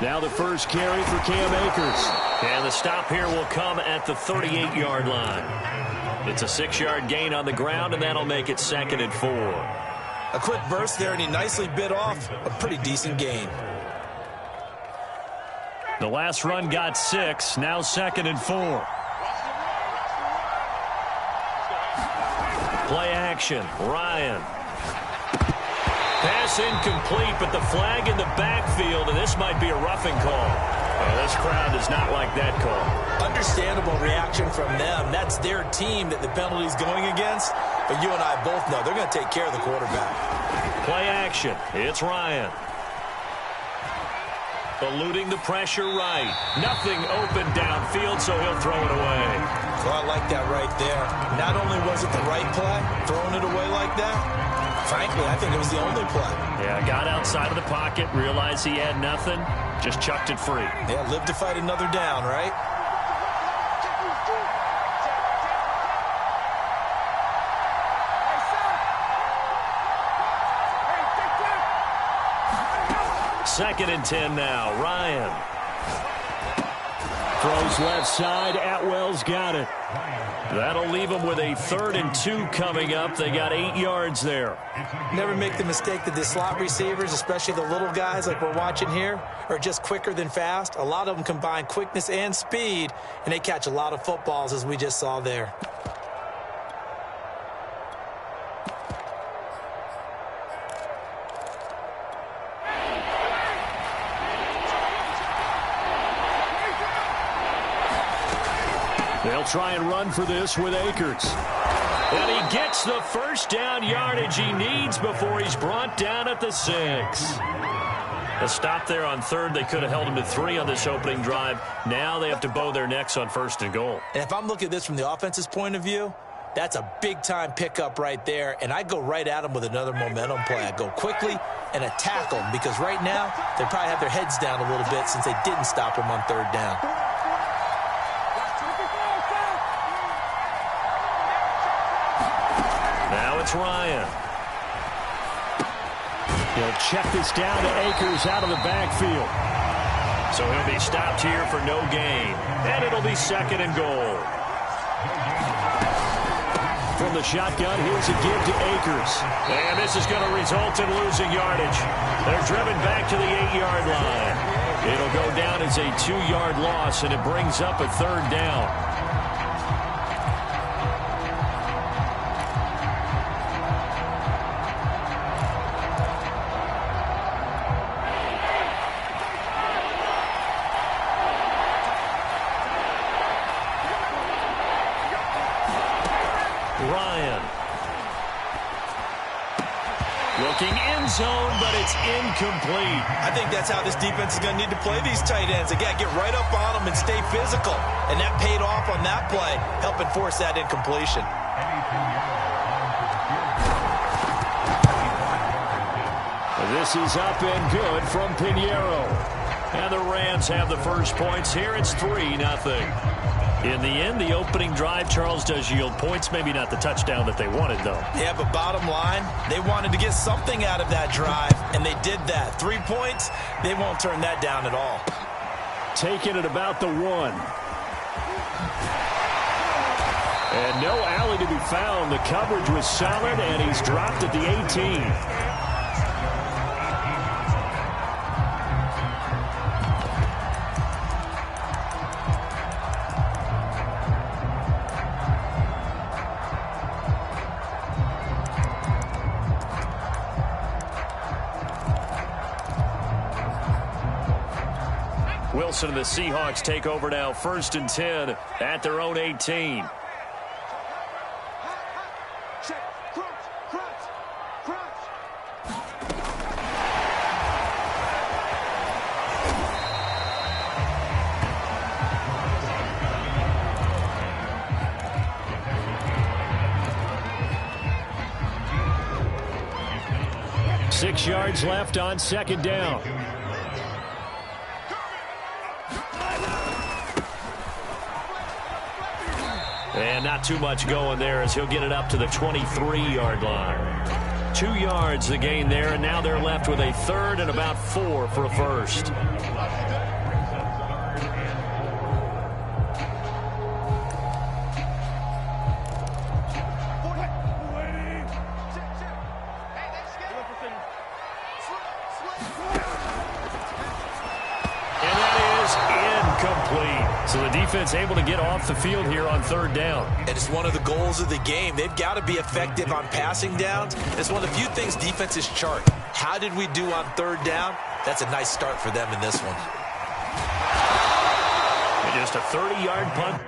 Now the first carry for Cam Akers. And the stop here will come at the 38-yard line. It's a 6-yard gain on the ground, and that'll make it 2nd and 4. A quick burst there, and he nicely bit off a pretty decent gain. The last run got 6. Now 2nd and 4. Play action. Ryan. Pass incomplete, but the flag in the backfield, and this might be a roughing call. This crowd does not like that call. Understandable reaction from them. That's their team that the penalty's going against. But you and I both know they're going to take care of the quarterback. Play action. It's Ryan. Eluding the pressure right. Nothing open downfield, so he'll throw it away. Well, I like that right there. Not only was it the right play, throwing it away like that, frankly, I think it was the only play. Yeah, got outside of the pocket, realized he had nothing, just chucked it free. Yeah, live to fight another down, right? Second and 10 now. Ryan. Throws left side. Atwell's got it. That'll leave them with a 3rd and 2 coming up. They got 8 yards there. Never make the mistake that the slot receivers, especially the little guys like we're watching here, are just quicker than fast. A lot of them combine quickness and speed, and they catch a lot of footballs, as we just saw there. They'll try and run for this with Akers. And he gets the first down yardage he needs before he's brought down at the 6. A stop there on 3rd. They could have held him to 3 on this opening drive. Now they have to bow their necks on 1st and goal. And if I'm looking at this from the offense's point of view, that's a big-time pickup right there. And I go right at him with another momentum play. I go quickly and attack them because right now they probably have their heads down a little bit since they didn't stop him on 3rd down. Now it's Ryan. He'll check this down to Akers out of the backfield. So he'll be stopped here for no gain. And it'll be 2nd and goal. From the shotgun, here's a give to Akers. And this is going to result in losing yardage. They're driven back to the 8-yard line. It'll go down as a 2-yard loss, and it brings up a 3rd down. Ryan. Looking end zone, but it's incomplete. I think that's how this defense is going to need to play these tight ends. They got to get right up on them and stay physical. And that paid off on that play, helping force that incompletion. This is up and good from Pinheiro. And the Rams have the first points here. It's 3-0. In the end, the opening drive, Charles, does yield points. Maybe not the touchdown that they wanted, though. Yeah, but bottom line, they wanted to get something out of that drive, and they did that. 3 points, they won't turn that down at all. Taking it about the 1. And no alley to be found. The coverage was solid, and he's dropped at the 18. Wilson and the Seahawks take over now, 1st and 10 at their own 18. Six yards left on 2nd down. And not too much going there as he'll get it up to the 23-yard line. 2 yards the gain there, and now they're left with a 3rd and about 4 for a 1st. defense able to get off the field here on third down. And it's one of the goals of the game. They've got to be effective on passing downs. It's one of the few things defenses chart. How did we do on third down? That's a nice start for them in this one. And just a 30-yard punt.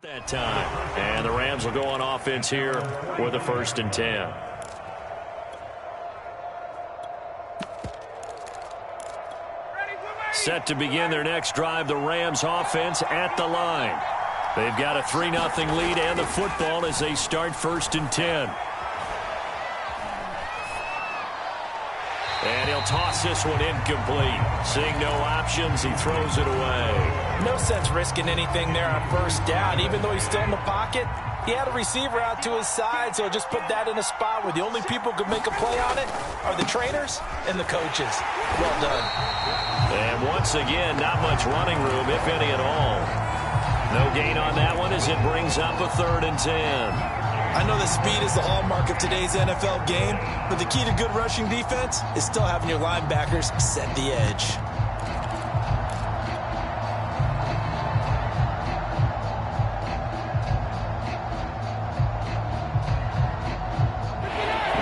That time. And the Rams will go on offense here with a 1st and 10. Set to begin their next drive, the Rams offense at the line. They've got a 3-0 lead and the football as they start 1st and 10. And he'll toss this one incomplete. Seeing no options, he throws it away. No sense risking anything there on 1st down. Even though he's still in the pocket, he had a receiver out to his side, so just put that in a spot where the only people who could make a play on it are the trainers and the coaches. Well done. And once again, not much running room, if any at all. No gain on that one as it brings up a 3rd and 10. I know that speed is the hallmark of today's NFL game, but the key to good rushing defense is still having your linebackers set the edge.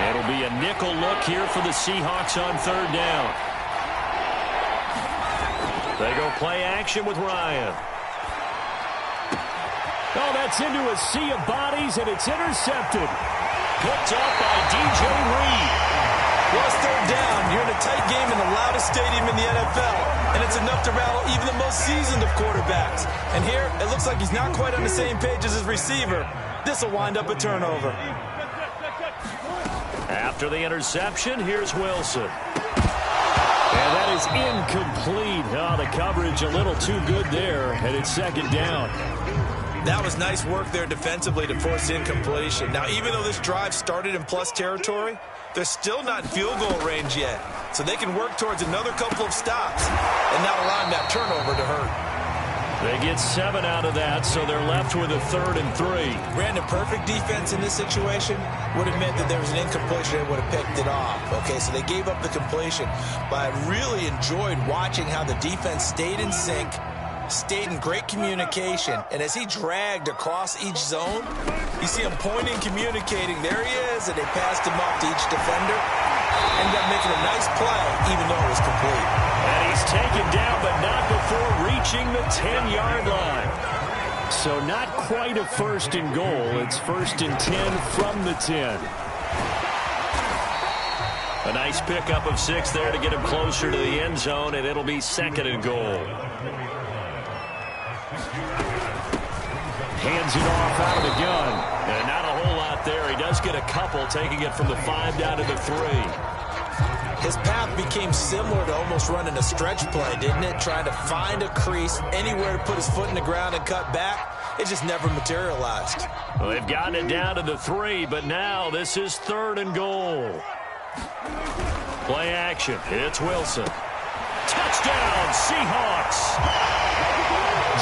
It'll be a nickel look here for the Seahawks on 3rd down. They go play action with Ryan. Oh, that's into a sea of bodies, and it's intercepted. Picked up by DJ Reed. Well, it's 3rd down. You're in a tight game in the loudest stadium in the NFL, and it's enough to rattle even the most seasoned of quarterbacks. And here, it looks like he's not quite on the same page as his receiver. This will wind up a turnover. After the interception, here's Wilson. And that is incomplete. Oh, the coverage a little too good there, and it's 2nd down. That was nice work there defensively to force incompletion. Now, even though this drive started in plus territory, they're still not in field goal range yet. So they can work towards another couple of stops and not allowing that turnover to hurt. They get 7 out of that, so they're left with a 3rd and 3. Brandon, perfect defense in this situation would have meant that there was an incompletion and would have picked it off. Okay, so they gave up the completion. But I really enjoyed watching how the defense stayed in sync, stayed in great communication, and as he dragged across each zone, you see him pointing, communicating. There he is, and they passed him off to each defender. Ended up making a nice play, even though it was complete. And he's taken down, but not before reaching the 10-yard line. So not quite a 1st and goal. It's 1st and 10 from the 10. A nice pickup of 6 there to get him closer to the end zone, and it'll be 2nd and goal. Hands it off out of the gun. And not a whole lot there. He does get a couple, taking it from the 5 down to the 3. His path became similar to almost running a stretch play, didn't it? Trying to find a crease, anywhere to put his foot in the ground and cut back. It just never materialized. Well, they've gotten it down to the 3, but now this is 3rd and goal. Play action. It's Wilson. Touchdown, Seahawks.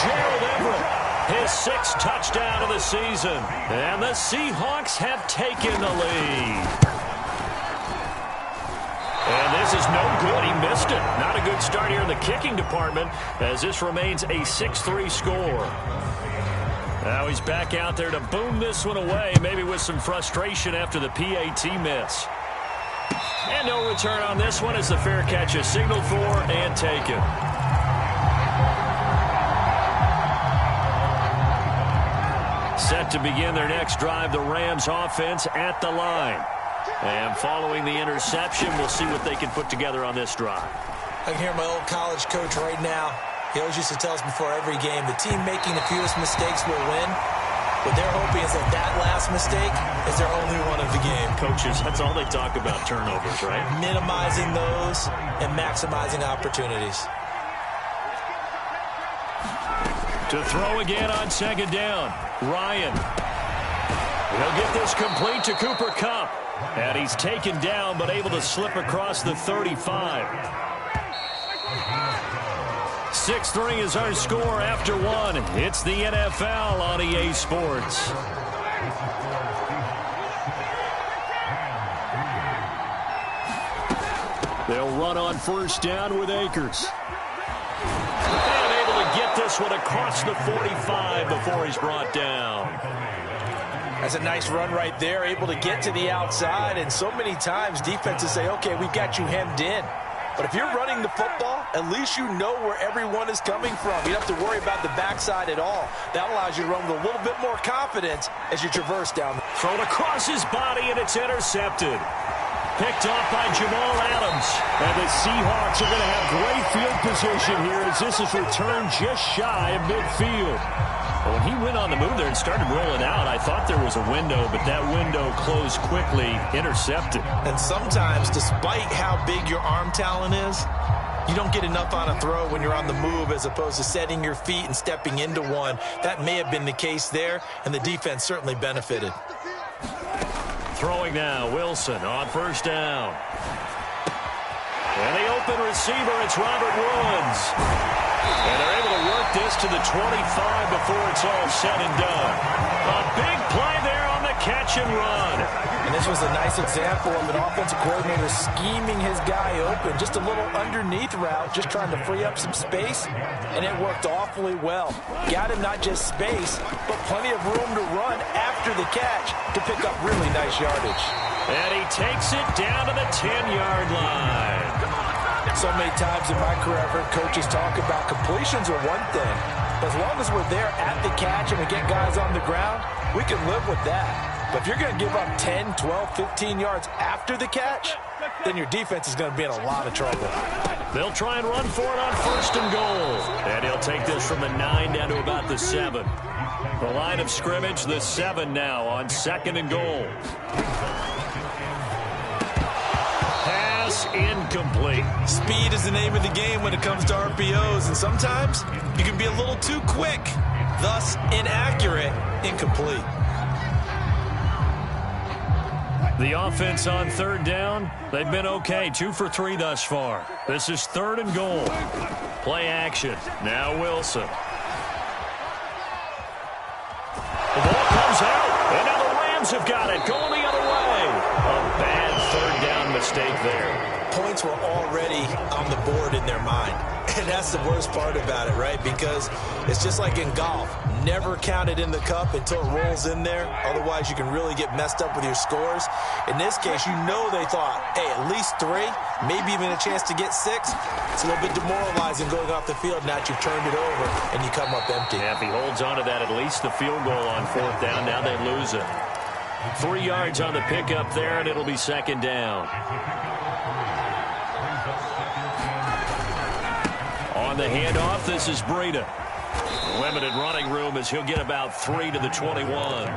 Gerald Everett. His 6th touchdown of the season. And the Seahawks have taken the lead. And this is no good. He missed it. Not a good start here in the kicking department as this remains a 6-3 score. Now he's back out there to boom this one away, maybe with some frustration after the PAT miss. And no return on this one as the fair catch is signaled for and taken. Set to begin their next drive, the Rams offense at the line. And following the interception, we'll see what they can put together on this drive. I can hear my old college coach right now. He always used to tell us before every game, the team making the fewest mistakes will win. What they're hoping is that last mistake is their only one of the game. Coaches, that's all they talk about, turnovers, right? Minimizing those and maximizing opportunities. To throw again on 2nd down, Ryan. He'll get this complete to Cooper Kupp. And he's taken down but able to slip across the 35. 6-3 is our score after one. It's the NFL on EA Sports. They'll run on first down with Akers. And able to get this one across the 45 before he's brought down. That's a nice run right there, able to get to the outside. And so many times defenses say, okay, we've got you hemmed in. But if you're running the football, at least you know where everyone is coming from. You don't have to worry about the backside at all. That allows you to run with a little bit more confidence as you traverse down. Thrown across his body, and it's intercepted. Picked off by Jamal Adams. And the Seahawks are going to have great field position here as this is returned just shy of midfield. Well, when he went on the move there and started rolling out, I thought there was a window, but that window closed quickly, intercepted. And sometimes, despite how big your arm talent is, you don't get enough on a throw when you're on the move as opposed to setting your feet and stepping into one. That may have been the case there, and the defense certainly benefited. Throwing now, Wilson on first down. And the open receiver, it's Robert Woods. And they're able to work this to the 25 before it's all said and done. A big play there on the catch and run. And this was a nice example of an offensive coordinator scheming his guy open. Just a little underneath route, just trying to free up some space. And it worked awfully well. Got him not just space, but plenty of room to run after the catch to pick up really nice yardage. And he takes it down to the 10-yard line. So many times in my career, I've heard coaches talk about completions are one thing. But as long as we're there at the catch and we get guys on the ground, we can live with that. But if you're going to give up 10, 12, 15 yards after the catch, then your defense is going to be in a lot of trouble. They'll try and run for it on first and goal. And he'll take this from the 9 down to about the 7. The line of scrimmage, the 7 now on second and goal. Pass incomplete. Speed is the name of the game when it comes to RPOs, and sometimes you can be a little too quick, thus inaccurate, incomplete. The offense on third down, they've been okay, 2 for 3 thus far. This is third and goal. Play action. Now Wilson. The ball comes out, and now the Rams have got it, going the other way. A bad third down mistake there. Points were already on the board in their mind. And that's the worst part about it, right? Because it's just like in golf. Never count it in the cup until it rolls in there. Otherwise, you can really get messed up with your scores. In this case, you know they thought, hey, at least 3, maybe even a chance to get 6. It's a little bit demoralizing going off the field. Now that you've turned it over and you come up empty. Yeah, if he holds on to that, at least the field goal on fourth down. Now they lose it. 3 yards on the pickup there, and it'll be second down. On the handoff, this is Breida. Limited running room as he'll get about 3 to the 21.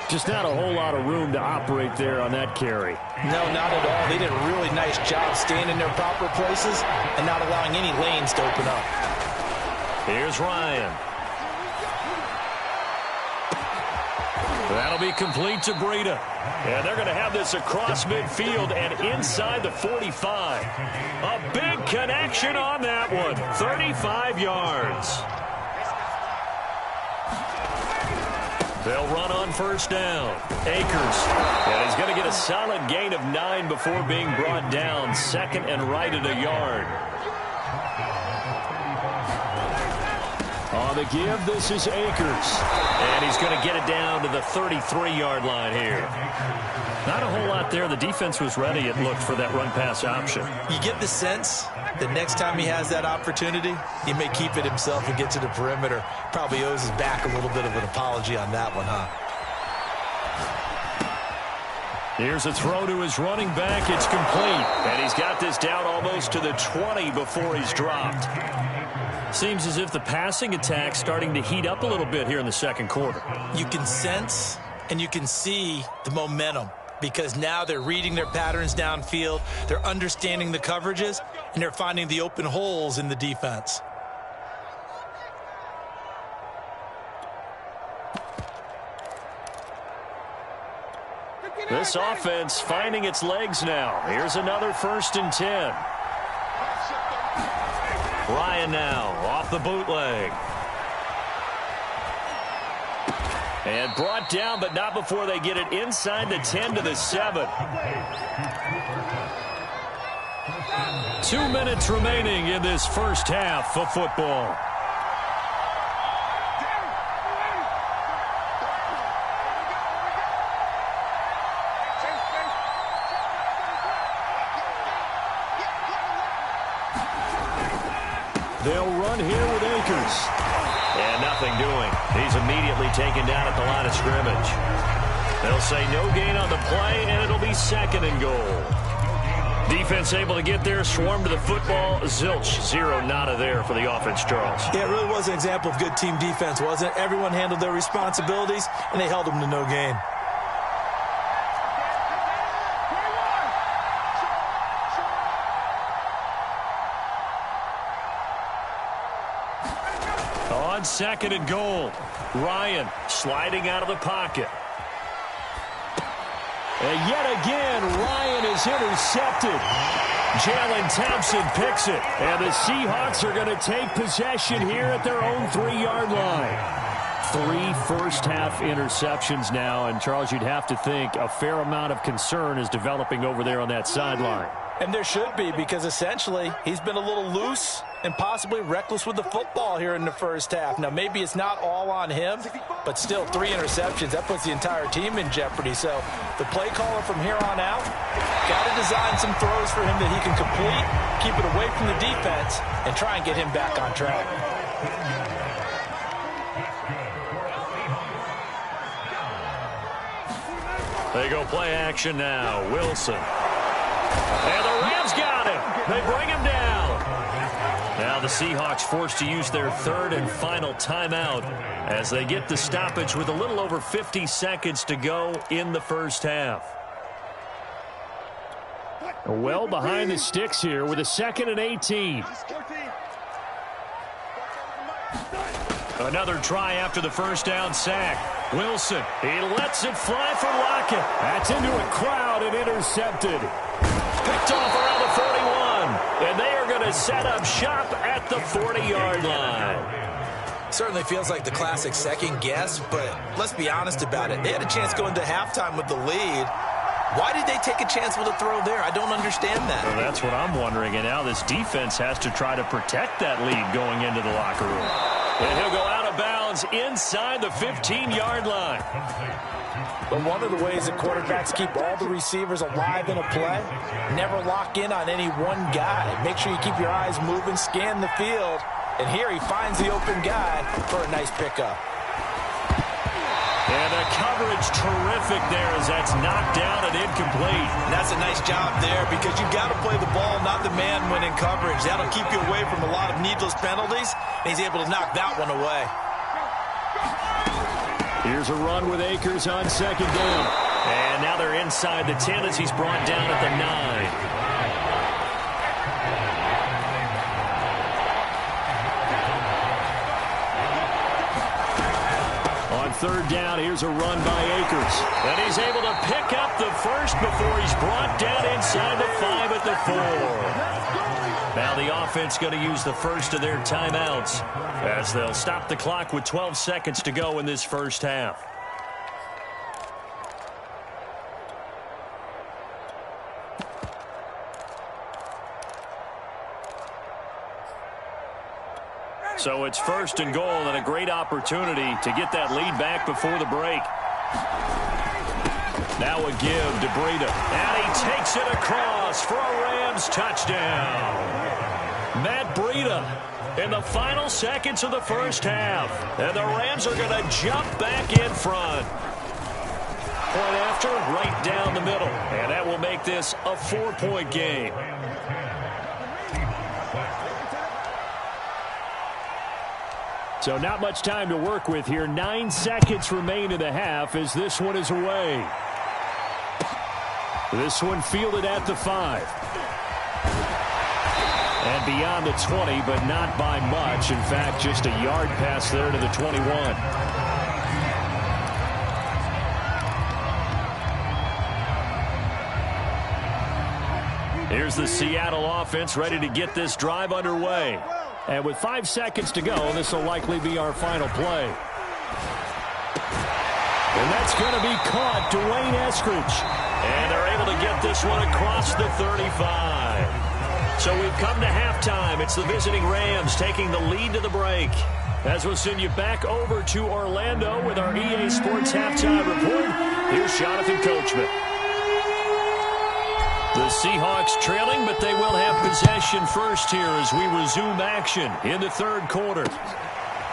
Just not a whole lot of room to operate there on that carry. No, not at all. They did a really nice job staying in their proper places and not allowing any lanes to open up. Here's Ryan. That'll be complete to Breida. And they're going to have this across midfield and inside the 45. A big connection on that one. 35 yards. They'll run on first down. Akers. And he's going to get a solid gain of 9 before being brought down. Second and right at a yard. On the give, this is Akers. And he's going to get it down to the 33-yard line here. Not a whole lot there. The defense was ready, it looked, for that run-pass option. You get the sense that next time he has that opportunity, he may keep it himself and get to the perimeter. Probably owes his back a little bit of an apology on that one, huh? Here's a throw to his running back. It's complete. And he's got this down almost to the 20 before he's dropped. Seems as if the passing attack's starting to heat up a little bit here in the second quarter. You can sense and you can see the momentum because now they're reading their patterns downfield, they're understanding the coverages, and they're finding the open holes in the defense. This offense finding its legs now. Here's another 1st and 10. Ryan now off the bootleg. And brought down, but not before they get it inside the 10 to the 7. 2 minutes remaining in this first half of football. They'll run here with Akers. And nothing doing. He's immediately taken down at the line of scrimmage. They'll say no gain on the play, and it'll be 2nd and goal. Defense able to get there, swarm to the football. Zilch, 0 nada there for the offense, Charles. Yeah, it really was an example of good team defense, wasn't it? Everyone handled their responsibilities, and they held them to no gain. On 2nd and goal, Ryan sliding out of the pocket. And yet again, Ryan is intercepted. Jalen Thompson picks it. And the Seahawks are going to take possession here at their own 3-yard line. 3 first-half interceptions now. And, Charles, you'd have to think a fair amount of concern is developing over there on that sideline. And there should be, because essentially he's been a little loose and possibly reckless with the football here in the first half. Now, maybe it's not all on him, but still 3 interceptions. That puts the entire team in jeopardy. So the play caller from here on out got to design some throws for him that he can complete, keep it away from the defense, and try and get him back on track. They go play action now. Wilson. And the Rams got him. They bring him down. Now the Seahawks forced to use their 3rd and final timeout as they get the stoppage with a little over 50 seconds to go in the first half. Well behind the sticks here with a 2nd and 18. Another try after the first down sack. Wilson, he lets it fly for Lockett. That's into a crowd and intercepted. Picked off around the 41. And they are going to set up shop at the 40-yard line. Certainly feels like the classic second guess, but let's be honest about it. They had a chance going to halftime with the lead. Why did they take a chance with a throw there? I don't understand that. Well, that's what I'm wondering. And now this defense has to try to protect that lead going into the locker room. And he'll go out of bounds inside the 15-yard line. But one of the ways that quarterbacks keep all the receivers alive in a play, never lock in on any one guy. Make sure you keep your eyes moving, scan the field. And here he finds the open guy for a nice pickup. And the coverage terrific there as that's knocked down and incomplete. And that's a nice job there because you've got to play the ball, not the man when in coverage. That'll keep you away from a lot of needless penalties. And he's able to knock that one away. Here's a run with Akers on 2nd down. And now they're inside the 10 as he's brought down at the 9. On 3rd down, here's a run by Akers. And he's able to pick up the first before he's brought down inside the 5 at the 4. Now the offense going to use the first of their timeouts as they'll stop the clock with 12 seconds to go in this first half. So it's 1st and goal and a great opportunity to get that lead back before the break. Now a give to Breida. And he takes it across for a Rams touchdown. Matt Breida in the final seconds of the first half. And the Rams are going to jump back in front. Point after, right down the middle. And that will make this a 4-point game. So not much time to work with here. 9 seconds remain in the half as this one is away. This one fielded at the 5. And beyond the 20, but not by much. In fact, just a yard pass there to the 21. Here's the Seattle offense ready to get this drive underway. And with 5 seconds to go, this will likely be our final play. And that's going to be caught, Dwayne Eskridge. And they're able to get this one across the 35. So we've come to halftime. It's the visiting Rams taking the lead to the break. As we'll send you back over to Orlando with our EA Sports Halftime Report, here's Jonathan Coachman. The Seahawks trailing, but they will have possession first here as we resume action in the third quarter.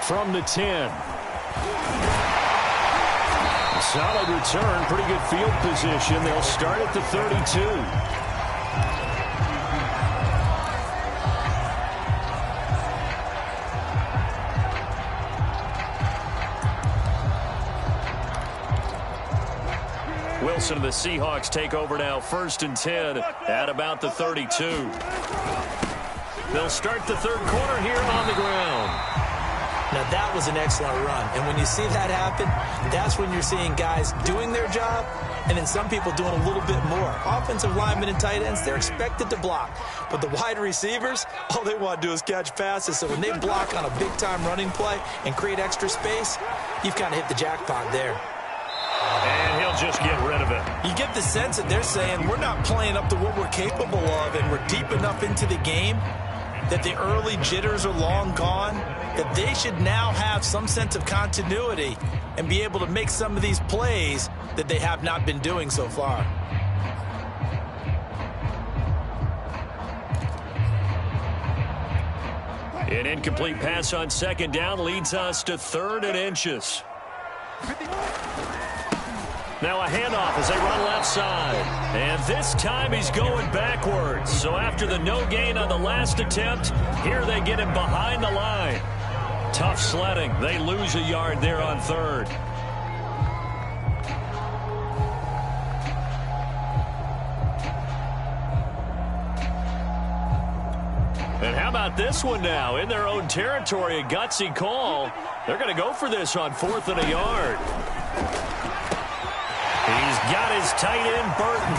From the 10. Solid return, pretty good field position. They'll start at the 32. Wilson and the Seahawks take over now, 1st and 10 at about the 32. They'll start the third quarter here on the ground. Now, that was an excellent run. And when you see that happen, that's when you're seeing guys doing their job and then some people doing a little bit more. Offensive linemen and tight ends, they're expected to block. But the wide receivers, all they want to do is catch passes. So when they block on a big-time running play and create extra space, you've kind of hit the jackpot there. And he'll just get rid of it. You get the sense that they're saying we're not playing up to what we're capable of, and we're deep enough into the game that the early jitters are long gone, that they should now have some sense of continuity and be able to make some of these plays that they have not been doing so far. An incomplete pass on 2nd down leads us to 3rd and inches. Now a handoff as they run left side. And this time he's going backwards. So after the no gain on the last attempt, here they get him behind the line. Tough sledding. They lose a yard there on 3rd. And how about this one now? In their own territory, a gutsy call. They're going to go for this on 4th and a yard. He's got his tight end, Burton.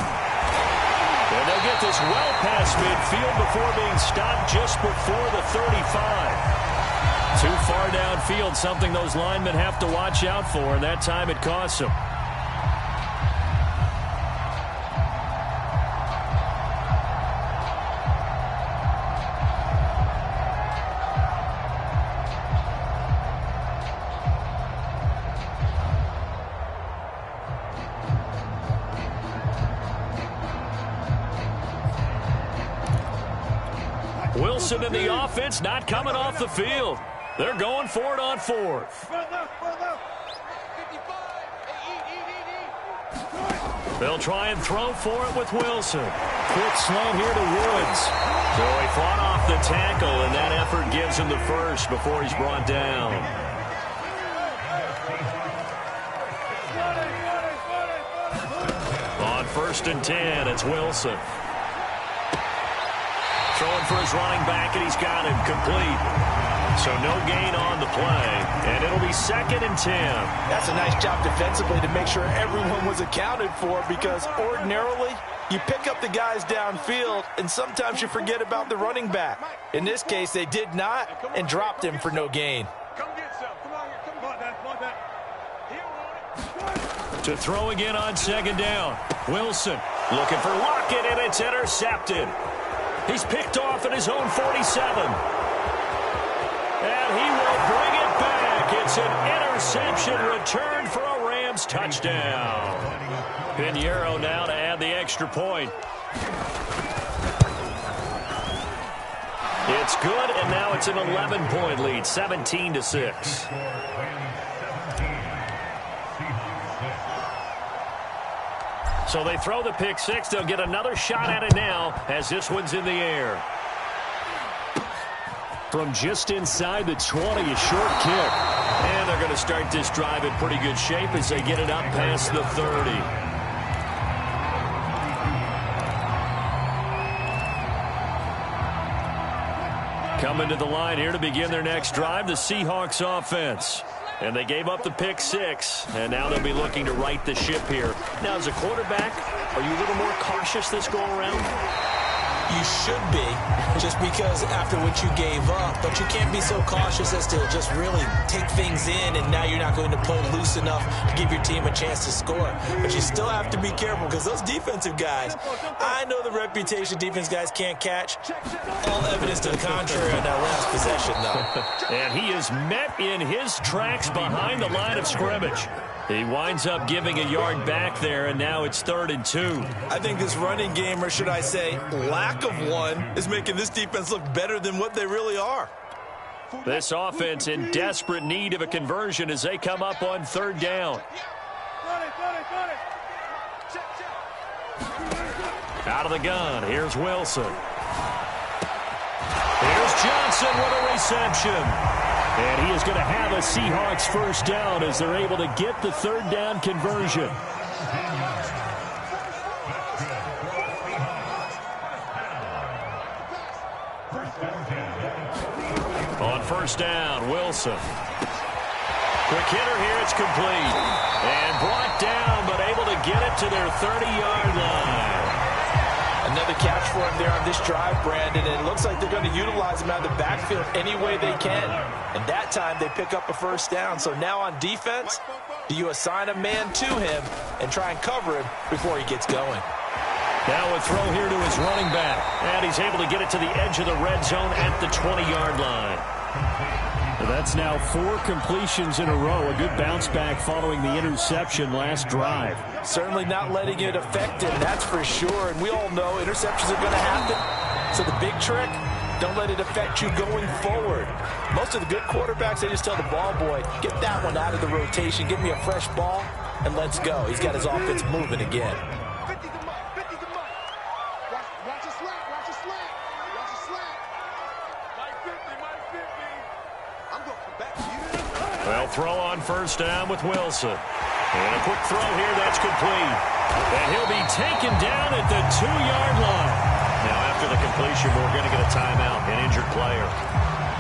And they'll get this well past midfield before being stopped just before the 35. Too far downfield, something those linemen have to watch out for, and that time it costs them. Wilson and the offense not coming off the field. They're going for it on 4th. They'll try and throw for it with Wilson. Quick slant here to Woods. So he fought off the tackle, and that effort gives him the first before he's brought down. On 1st and 10, it's Wilson. Throwing for his running back, and he's got him complete. So no gain on the play, and it'll be 2nd and 10. That's a nice job defensively to make sure everyone was accounted for, because ordinarily you pick up the guys downfield, and sometimes you forget about the running back. In this case, they did not and dropped him for no gain. Come get some. Come on here. Come on, that. To throw again on 2nd down. Wilson looking for Lockett, and it's intercepted. He's picked off at his own 47. And he will bring it back. It's an interception return for a Rams touchdown. Pinheiro now to add the extra point. It's good, and now it's an 11-point lead, 17-6. So they throw the pick six. They'll get another shot at it now as this one's in the air. From just inside the 20, a short kick. And they're going to start this drive in pretty good shape as they get it up past the 30. Coming to the line here to begin their next drive, the Seahawks offense. And they gave up the pick six, and now they'll be looking to right the ship here. Now, as a quarterback, are you a little more cautious this go around? You should be, just because after what you gave up. But you can't be so cautious as to just really take things in, and now you're not going to play loose enough to give your team a chance to score. But you still have to be careful, because those defensive guys, I know the reputation defense guys can't catch. All evidence to the contrary on that last possession, though. And he is met in his tracks behind the line of scrimmage. He winds up giving a yard back there, and now it's 3rd and 2. I think this running game, or should I say lack of one, is making this defense look better than what they really are. This offense in desperate need of a conversion as they come up on 3rd down. Out of the gun, here's Wilson. Here's Johnson with a reception. And he is going to have a Seahawks first down as they're able to get the 3rd down conversion. On 1st down, Wilson. Quick hitter here, it's complete. And brought down, but able to get it to their 30-yard line. Another catch for him there on this drive, Brandon, and it looks like they're going to utilize him out of the backfield any way they can. And that time they pick up a first down. So now on defense, do you assign a man to him and try and cover him before he gets going? Now a throw here to his running back. And he's able to get it to the edge of the red zone at the 20-yard line. That's now 4 completions in a row. A good bounce back following the interception last drive. Certainly not letting it affect him, that's for sure. And we all know interceptions are going to happen. So the big trick, don't let it affect you going forward. Most of the good quarterbacks, they just tell the ball boy, get that one out of the rotation, give me a fresh ball, and let's go. He's got his offense moving again. Well, throw on 1st down with Wilson. And a quick throw here, that's complete. And he'll be taken down at the 2-yard line. Now, after the completion, we're going to get a timeout, an injured player.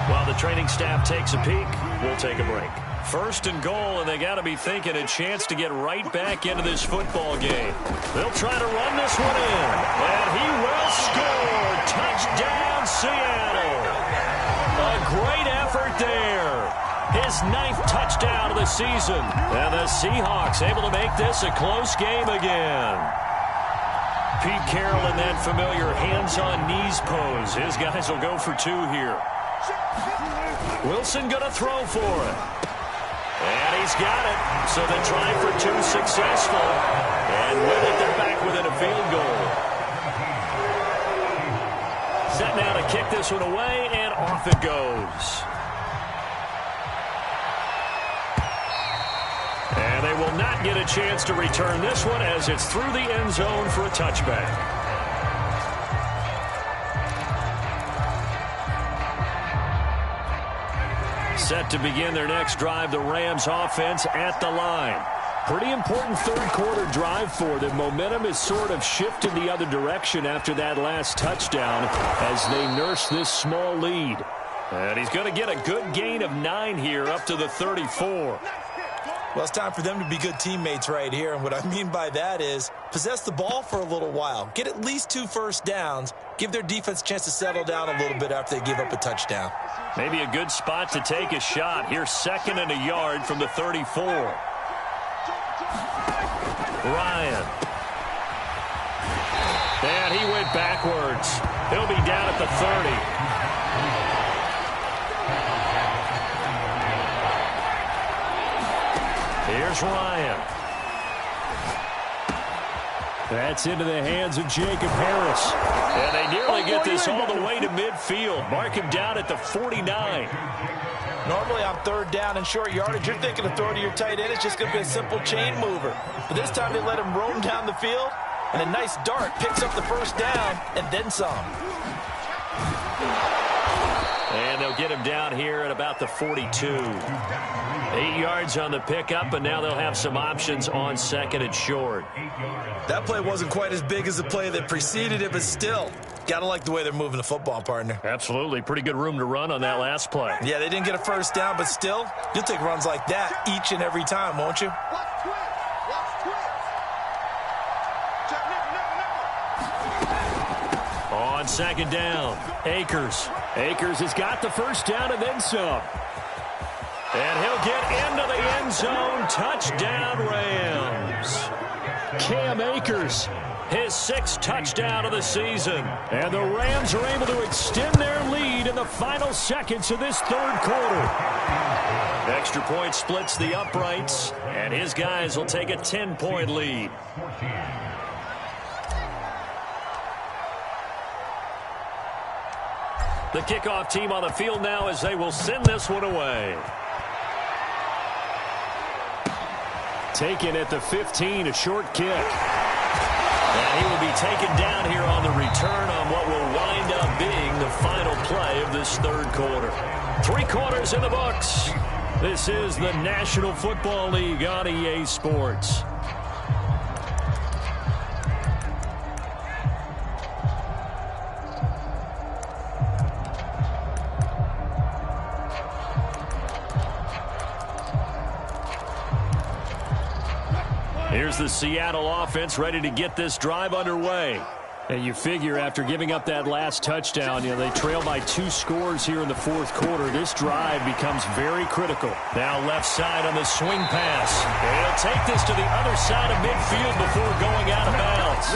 While the training staff takes a peek, we'll take a break. 1st and goal, and they got to be thinking a chance to get right back into this football game. They'll try to run this one in. And he will score. Touchdown, Seattle. A great effort there. His 9th touchdown of the season. And the Seahawks able to make this a close game again. Pete Carroll in that familiar hands-on knees pose. His guys will go for 2 here. Wilson going to throw for it. And he's got it. So the try for 2 successful. And with it, they're back within a field goal. Set now to kick this one away, and off it goes. And they will not get a chance to return this one as it's through the end zone for a touchback. Set to begin their next drive, the Rams offense at the line. Pretty important 3rd quarter drive for them. Momentum is sort of shifted the other direction after that last touchdown as they nurse this small lead. And he's going to get a good gain of 9 here up to the 34. Well, it's time for them to be good teammates right here. And what I mean by that is possess the ball for a little while. Get at least 2 first downs. Give their defense a chance to settle down a little bit after they give up a touchdown. Maybe a good spot to take a shot. Here's 2nd and a yard from the 34. Ryan. And he went backwards. He'll be down at the 30. Here's Ryan. That's into the hands of Jacob Harris. And they nearly get this all the way to midfield. Mark him down at the 49. Normally on 3rd down and short yardage, you're thinking of throwing to your tight end. It's just going to be a simple chain mover. But this time they let him roam down the field, and a nice dart picks up the first down and then some. And they'll get him down here at about the 42. 8 yards on the pickup, and now they'll have some options on 2nd and short. That play wasn't quite as big as the play that preceded it, but still, gotta like the way they're moving the football, partner. Absolutely. Pretty good room to run on that last play. Yeah, they didn't get a first down, but still, you'll take runs like that each and every time, won't you? On on second down. Akers. Akers has got the first down and then some. And he'll get into the end zone. Touchdown, Rams. Cam Akers. His 6th touchdown of the season. And the Rams are able to extend their lead in the final seconds of this third quarter. Extra point splits the uprights, and his guys will take a 10-point lead. The kickoff team on the field now as they will send this one away. Taken at the 15, a short kick. And he will be taken down here on the return on what will wind up being the final play of this third quarter. 3 quarters in the books. This is the National Football League on EA Sports. Here's the Seattle offense ready to get this drive underway. And you figure after giving up that last touchdown, they trail by 2 scores here in the fourth quarter. This drive becomes very critical. Now left side on the swing pass. And he'll take this to the other side of midfield before going out of bounds.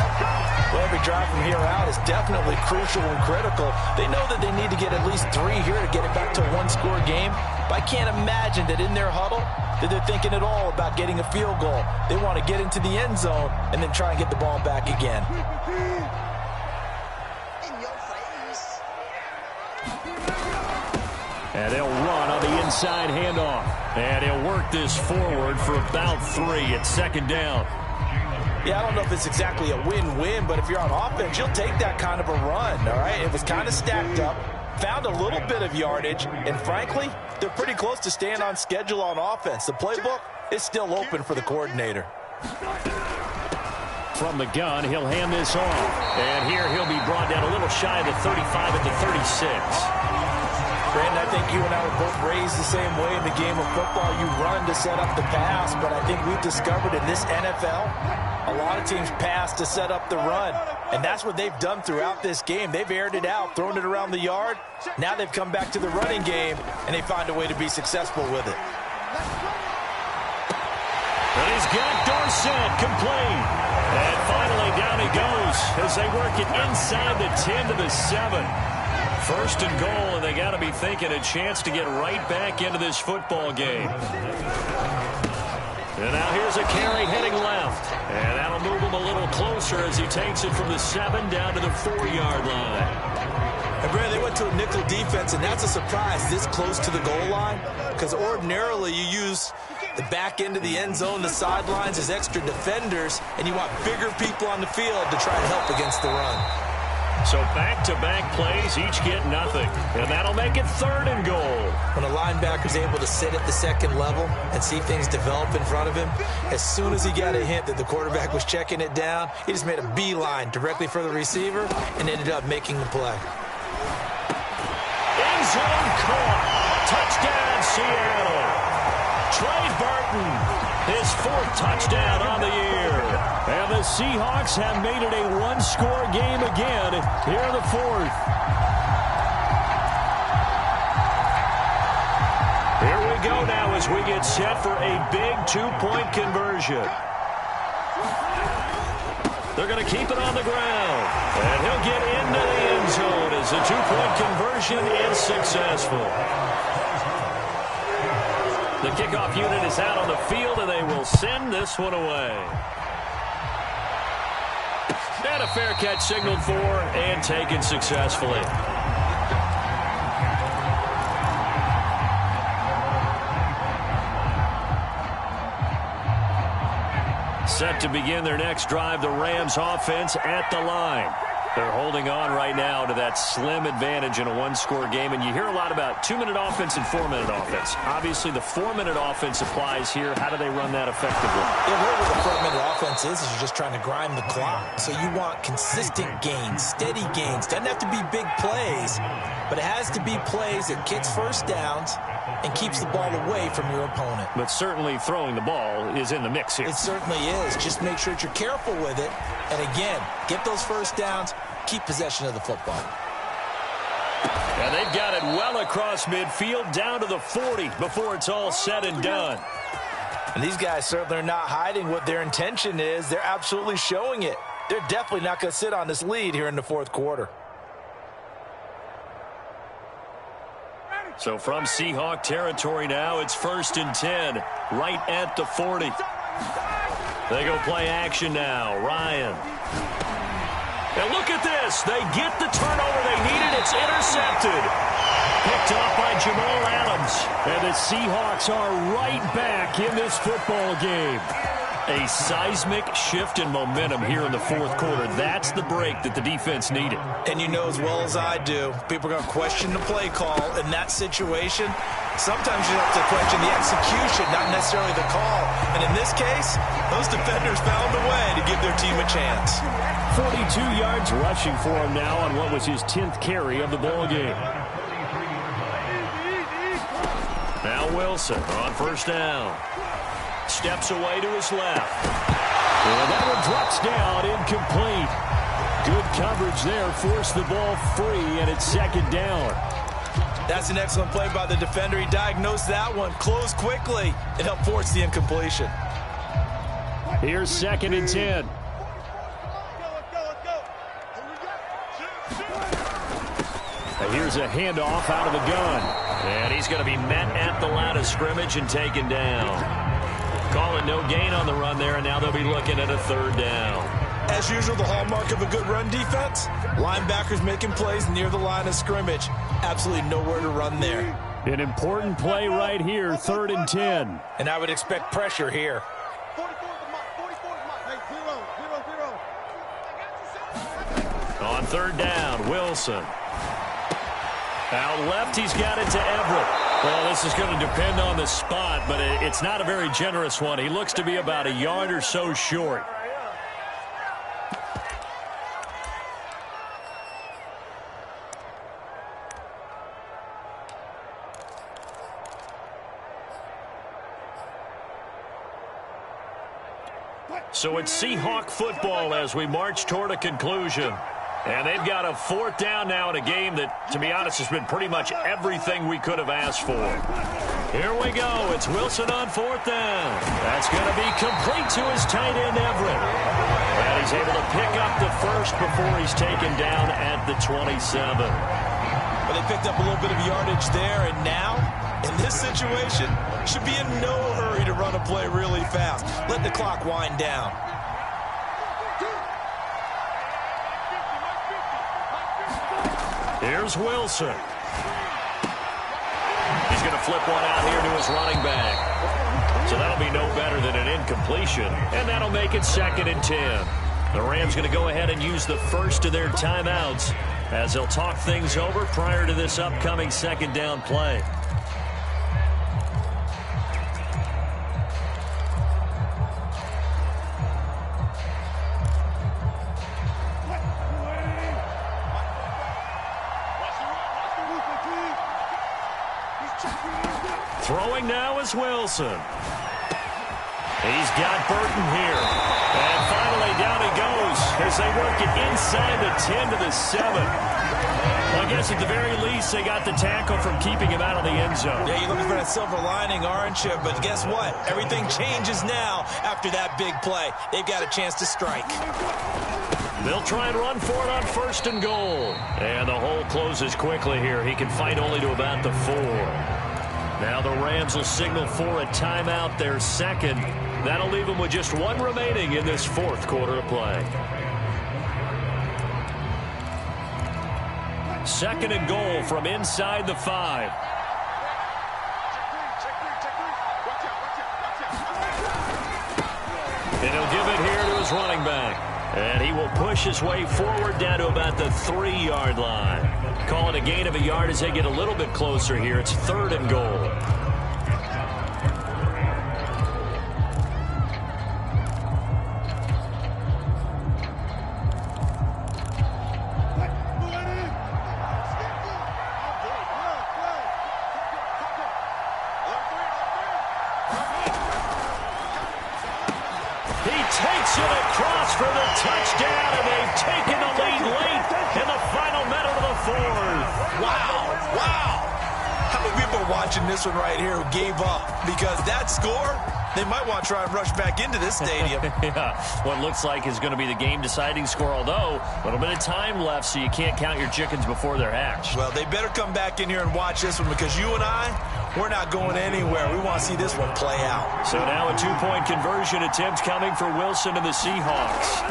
Well, every drive from here out is definitely crucial and critical. They know that they need to get at least 3 here to get it back to a 1-score game. But I can't imagine that in their huddle that they're thinking at all about getting a field goal. They want to get into the end zone and then try and get the ball back again. And they'll run on the inside handoff. And he'll work this forward for about 3 at second down. Yeah, I don't know if it's exactly a win-win, but if you're on offense, you'll take that kind of a run, all right? It was kind of stacked up, found a little bit of yardage, and frankly, they're pretty close to staying on schedule on offense. The playbook is still open for the coordinator. From the gun, he'll hand this off. And here he'll be brought down a little shy of the 35 at the 36. Brandon, I think you and I were both raised the same way in the game of football. You run to set up the pass, but I think we've discovered in this NFL, a lot of teams pass to set up the run. And that's what they've done throughout this game. They've aired it out, thrown it around the yard. Now they've come back to the running game, and they find a way to be successful with it. And he's got Dorsett complete. And finally down he goes as they work it inside the 10 to the 7. First and goal, and they got to be thinking a chance to get right back into this football game. And now here's a carry heading left. And that'll move him a little closer as he takes it from the 7 down to the 4-yard line. And Brandon, they went to a nickel defense, and that's a surprise this close to the goal line, because ordinarily you use the back end of the end zone, the sidelines as extra defenders, and you want bigger people on the field to try to help against the run. So back-to-back plays, each get nothing. And that'll make it 3rd and goal. When a linebacker's able to sit at the second level and see things develop in front of him, as soon as he got a hint that the quarterback was checking it down, he just made a beeline directly for the receiver and ended up making the play. End zone caught. Touchdown, Seattle. Trey Burton, his 4th touchdown on the year. And the Seahawks have made it a 1-score game again here in the 4th. Here we go now as we get set for a big 2-point conversion. They're going to keep it on the ground. And he'll get into the end zone as the 2-point conversion is successful. The kickoff unit is out on the field, and they will send this one away. And a fair catch signaled for and taken successfully. Set to begin their next drive, the Rams offense at the line. They're holding on right now to that slim advantage in a 1-score game. And you hear a lot about 2-minute offense and 4-minute offense. Obviously, the 4-minute offense applies here. How do they run that effectively? Yeah, what the 4-minute offense is you're just trying to grind the clock. So you want consistent gains, steady gains. Doesn't have to be big plays, but it has to be plays that gets first downs and keeps the ball away from your opponent. But certainly throwing the ball is in the mix here. It certainly is. Just make sure that you're careful with it. And again, get those first downs, keep possession of the football. And they've got it well across midfield down to the 40 before it's all said and done. And these guys certainly are not hiding what their intention is. They're absolutely showing it. They're definitely not going to sit on this lead here in the fourth quarter. So from Seahawk territory now, it's 1st and 10, right at the 40. They go play action now. Ryan. And look at this. They get the turnover they needed. It's intercepted. Picked off by Jamal Adams. And the Seahawks are right back in this football game. A seismic shift in momentum here in the fourth quarter. That's the break that the defense needed. And you know as well as I do, people are going to question the play call in that situation. Sometimes you have to question the execution, not necessarily the call. And in this case, those defenders found a way to give their team a chance. 42 yards rushing for him now on what was his 10th carry of the ball game. Now Wilson on 1st down. Steps away to his left. And that one drops down, incomplete. Good coverage there, forced the ball free, and it's 2nd down. That's an excellent play by the defender. He diagnosed that one, closed quickly, and helped force the incompletion. Here's 2nd and 10. And here's a handoff out of the gun. And he's going to be met at the line of scrimmage and taken down. Call it no gain on the run there, and now they'll be looking at a 3rd down. As usual, the hallmark of a good run defense, linebackers making plays near the line of scrimmage. Absolutely nowhere to run there. An important play right here, 3rd and 10. And I would expect pressure here. On 3rd down, Wilson. Out left, he's got it to Everett. Well, this is going to depend on the spot, but it's not a very generous one. He looks to be about a yard or so short. So it's Seahawk football as we march toward a conclusion. And they've got a 4th down now in a game that, to be honest, has been pretty much everything we could have asked for. Here we go. It's Wilson on 4th down. That's going to be complete to his tight end, Everett. And he's able to pick up the first before he's taken down at the 27. Well, they picked up a little bit of yardage there, and now, in this situation, should be in no hurry to run a play really fast. Let the clock wind down. Here's Wilson. He's going to flip one out here to his running back. So that'll be no better than an incompletion, and that'll make it 2nd and 10. The Rams going to go ahead and use the first of their timeouts as they'll talk things over prior to this upcoming 2nd down play. Throwing now is Wilson. He's got Burton here. And finally down he goes as they work it inside the 10 to the 7. Well, I guess at the very least they got the tackle from keeping him out of the end zone. Yeah, you're looking for that silver lining, aren't you? But guess what? Everything changes now after that big play. They've got a chance to strike. They'll try and run for it on 1st and goal. And the hole closes quickly here. He can fight only to about the 4. Now the Rams will signal for a timeout, their 2nd. That'll leave them with just 1 remaining in this 4th quarter of play. 2nd and goal from inside the 5. And he'll give it here to his running back. And he will push his way forward down to about the 3-yard line. Call it a gain of a yard as they get a little bit closer here. It's 3rd and goal. He takes it across for the touchdown, and they've taken the lead late. watching this one right here who gave up, because that score, they might want to try and rush back into this stadium. Yeah, what looks like is going to be the game-deciding score, although a little bit of time left, so you can't count your chickens before they're hatched. Well, they better come back in here and watch this one, because you and I, we're not going anywhere. We want to see this one play out. So now a two-point conversion attempt coming for Wilson and the Seahawks.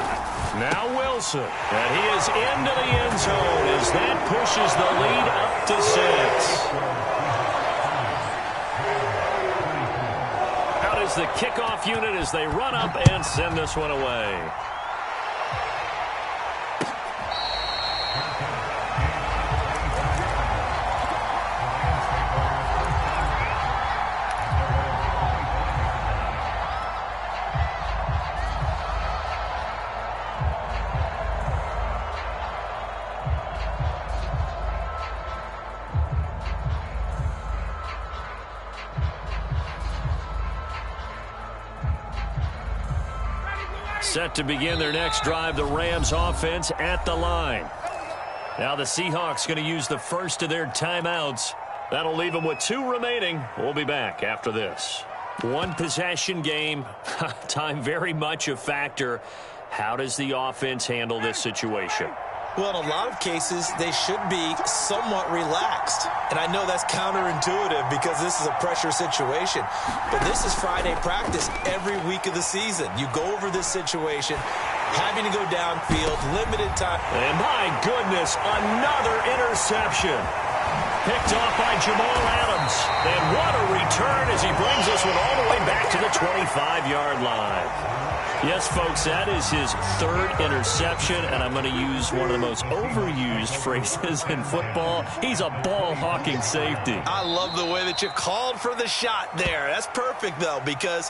Now Wilson, and he is into the end zone as that pushes the lead up to 6. Out is the kickoff unit as they run up and send this one away. Set to begin their next drive, the Rams offense at the line. Now the Seahawks going to use the first of their timeouts. That'll leave them with 2 remaining. We'll be back after this. One possession game. Time very much a factor. How does the offense handle this situation? Well, in a lot of cases, they should be somewhat relaxed. And I know that's counterintuitive because this is a pressure situation. But this is Friday practice every week of the season. You go over this situation, having to go downfield, limited time. And my goodness, another interception. Picked off by Jamal Adams. And what a return as he brings this one all the way back to the 25-yard line. Yes, folks, that is his 3rd interception, and I'm going to use one of the most overused phrases in football. He's a ball-hawking safety. I love the way that you called for the shot there. That's perfect, though, because